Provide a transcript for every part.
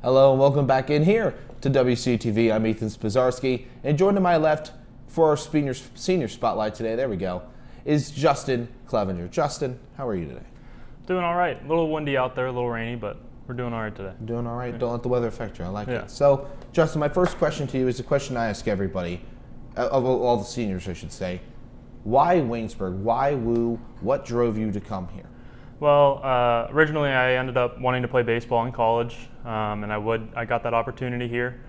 Hello and welcome back in here to WCTV. I'm Ethan Spozarski, and joined to my left for our senior spotlight today, there we go, is Justin Clevenger. Justin, how are you today? Doing all right. A little windy out there, a little rainy, but we're doing all right today. Doing all right. Don't let the weather affect you. I like it. So, Justin, my first question to you is a question I ask everybody, of all the seniors, I should say. Why Waynesburg? Why Woo? What drove you to come here? Well, originally I ended up wanting to play baseball in college, and I got that opportunity here.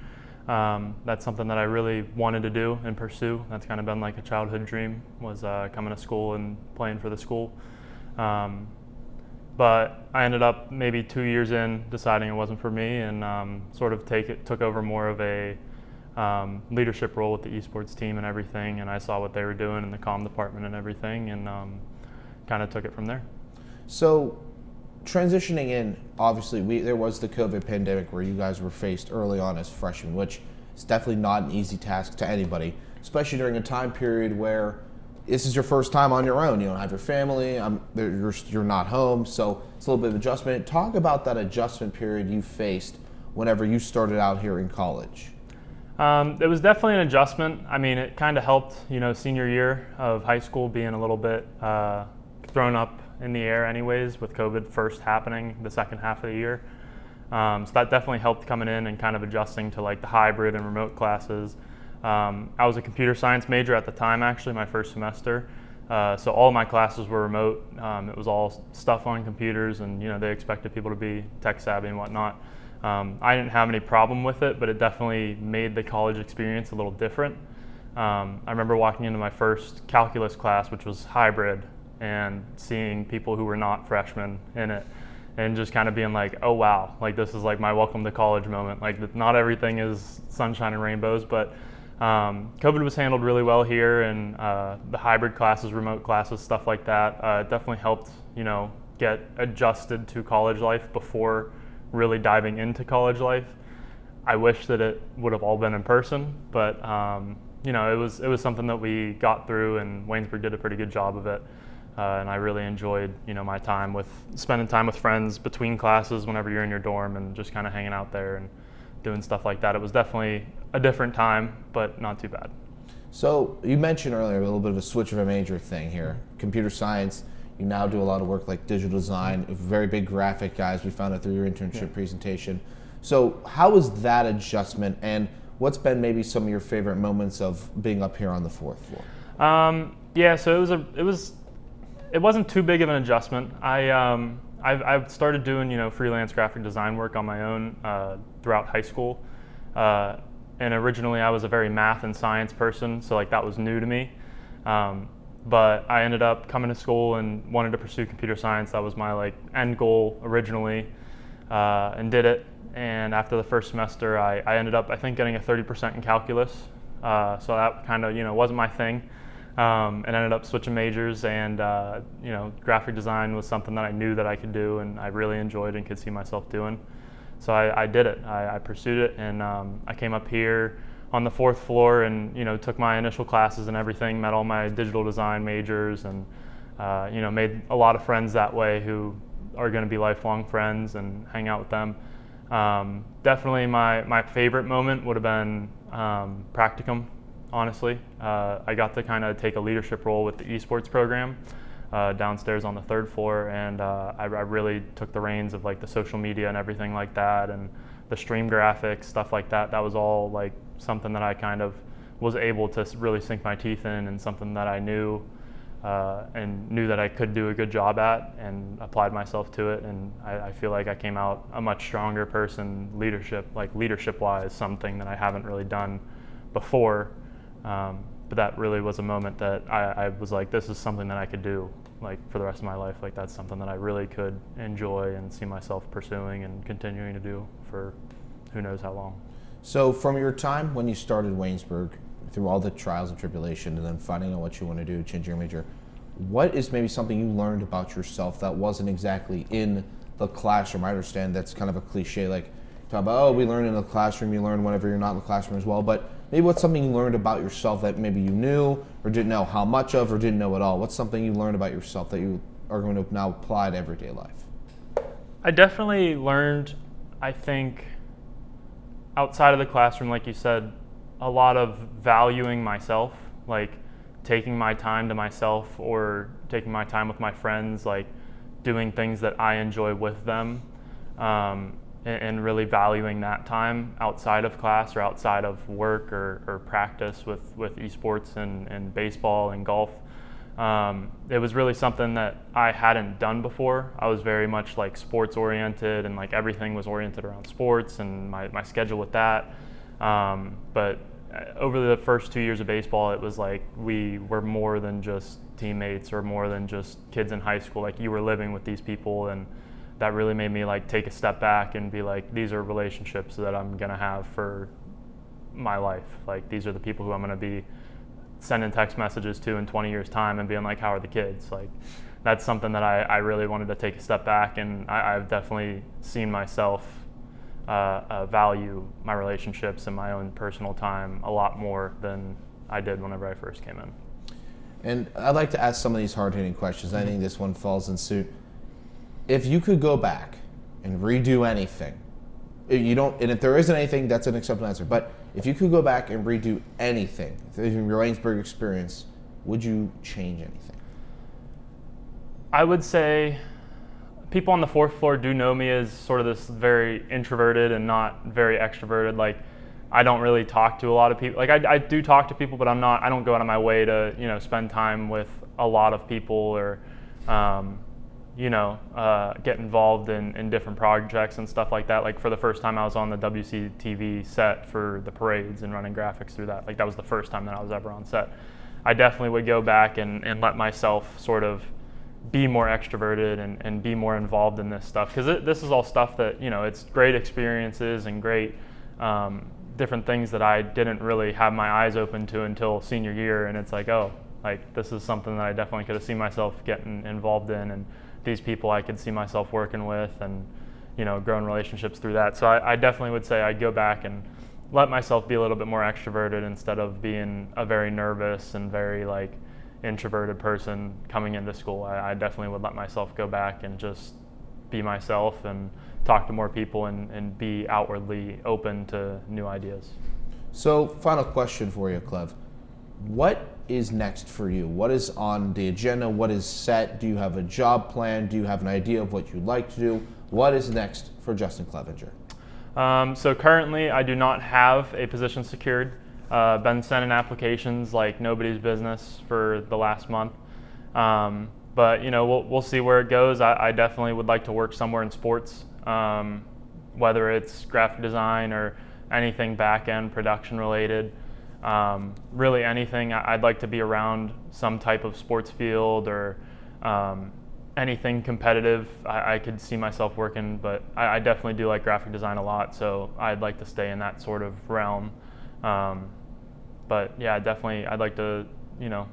That's something that I really wanted to do and pursue. That's kind of been like a childhood dream, was coming to school and playing for the school. But I ended up maybe 2 years in deciding it wasn't for me, and sort of took over more of a leadership role with the esports team and everything. And I saw what they were doing in the comm department and everything, and kind of took it from there. So, transitioning in, obviously, there was the COVID pandemic where you guys were faced early on as freshmen, which is definitely not an easy task to anybody, especially during a time period where this is your first time on your own. You don't have your family, you're not home, so it's a little bit of adjustment. Talk about that adjustment period you faced whenever you started out here in college. It was definitely an adjustment. I mean, it kind of helped, senior year of high school being a little bit thrown up in the air anyways, with COVID first happening the second half of the year. So that definitely helped coming in and kind of adjusting to like the hybrid and remote classes. I was a computer science major at the time, actually, my first semester. So all of my classes were remote. It was all stuff on computers, and they expected people to be tech savvy and whatnot. I didn't have any problem with it, but it definitely made the college experience a little different. I remember walking into my first calculus class, which was hybrid, and seeing people who were not freshmen in it, and just kind of being like, oh wow, like this is like my welcome to college moment. Like not everything is sunshine and rainbows, but COVID was handled really well here, and the hybrid classes, remote classes, stuff like that, it definitely helped, get adjusted to college life before really diving into college life. I wish that it would have all been in person, but it was something that we got through, and Waynesburg did a pretty good job of it. And I really enjoyed, my time spending time with friends between classes whenever you're in your dorm, and just kind of hanging out there and doing stuff like that. It was definitely a different time, but not too bad. So you mentioned earlier a little bit of a switch of a major thing here. Computer science, you now do a lot of work like digital design, very big graphic guys. We found it through your internship presentation. So how was that adjustment, and what's been maybe some of your favorite moments of being up here on the fourth floor? So it wasn't too big of an adjustment. I've started doing freelance graphic design work on my own throughout high school, and originally I was a very math and science person, so like that was new to me. But I ended up coming to school and wanted to pursue computer science. That was my end goal originally, and did it. And after the first semester, I ended up, I think, getting a 30% in calculus. So that kind of wasn't my thing. And ended up switching majors, and graphic design was something that I knew that I could do, and I really enjoyed and could see myself doing. So I did it. I pursued it, and I came up here on the fourth floor, and took my initial classes and everything, met all my digital design majors, and made a lot of friends that way who are going to be lifelong friends, and hang out with them. Definitely my favorite moment would have been practicum. Honestly, I got to kind of take a leadership role with the esports program downstairs on the third floor, and I really took the reins of the social media and everything like that, and the stream graphics, stuff like that. That was all something that I kind of was able to really sink my teeth in, and something that I knew that I could do a good job at, and applied myself to it. And I feel like I came out a much stronger person, leadership-wise, something that I haven't really done before. But that really was a moment that I was like, this is something that I could do for the rest of my life. That's something that I really could enjoy and see myself pursuing and continuing to do for who knows how long. So from your time when you started Waynesburg, through all the trials and tribulation, and then finding out what you want to do, changing your major, what is maybe something you learned about yourself that wasn't exactly in the classroom? I understand that's kind of a cliche, talk about, we learn in the classroom, you learn whenever you're not in the classroom as well, but maybe what's something you learned about yourself that maybe you knew or didn't know how much of, or didn't know at all? What's something you learned about yourself that you are going to now apply to everyday life? I definitely learned, I think, outside of the classroom, like you said, a lot of valuing myself, like taking my time to myself or taking my time with my friends, like doing things that I enjoy with them, and really valuing that time outside of class or outside of work or practice with esports and baseball and golf. It was really something that I hadn't done before. I was very much like sports oriented, and like everything was oriented around sports and my schedule with that. But over the first 2 years of baseball, it was like we were more than just teammates or more than just kids in high school. Like you were living with these people, and that really made me like take a step back and be like, these are relationships that I'm gonna have for my life. Like these are the people who I'm gonna be sending text messages to in 20 years time and being like, how are the kids? Like that's something that I really wanted to take a step back, and I've definitely seen myself value my relationships and my own personal time a lot more than I did whenever I first came in. And I'd like to ask some of these hard-hitting questions. I think this one falls in suit. If you could go back and redo anything, you don't, and if there isn't anything, that's an acceptable answer. But if you could go back and redo anything from your Waynesburg experience, would you change anything? I would say people on the fourth floor do know me as sort of this very introverted and not very extroverted. Like I don't really talk to a lot of people. Like I do talk to people, but I don't go out of my way to, spend time with a lot of people or, get involved in different projects and stuff like that. Like for the first time I was on the WCTV set for the parades and running graphics through that. Like that was the first time that I was ever on set. I definitely would go back and let myself sort of be more extroverted and be more involved in this stuff. Because this is all stuff that, it's great experiences and great different things that I didn't really have my eyes open to until senior year. And it's like, oh, like this is something that I definitely could have seen myself getting involved in, and these people I could see myself working with and, growing relationships through that. So I definitely would say I'd go back and let myself be a little bit more extroverted instead of being a very nervous and very like introverted person coming into school. I definitely would let myself go back and just be myself and talk to more people and be outwardly open to new ideas. So final question for you, Clev. What is next for you? What is on the agenda? What is set? Do you have a job plan? Do you have an idea of what you'd like to do? What is next for Justin Clevenger? So currently I do not have a position secured. Been sending applications like nobody's business for the last month. But we'll see where it goes. I definitely would like to work somewhere in sports, whether it's graphic design or anything back-end production related. Really anything. I'd like to be around some type of sports field or anything competitive. I could see myself working, but I definitely do like graphic design a lot, so I'd like to stay in that sort of realm. But yeah, definitely I'd like to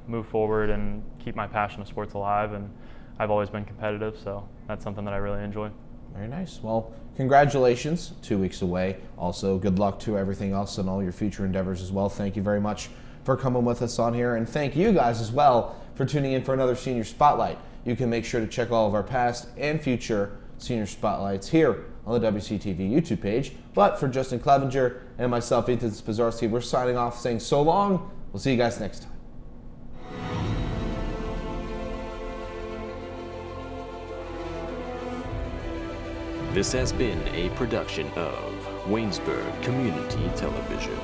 move forward and keep my passion of sports alive, and I've always been competitive, so that's something that I really enjoy. Very nice. Well, congratulations, 2 weeks away. Also, good luck to everything else and all your future endeavors as well. Thank you very much for coming with us on here, and thank you guys as well for tuning in for another Senior Spotlight. You can make sure to check all of our past and future Senior Spotlights here on the WCTV YouTube page. But for Justin Clevenger and myself, Ethan Spozarski, we're signing off saying so long. We'll see you guys next time. This has been a production of Waynesburg Community Television.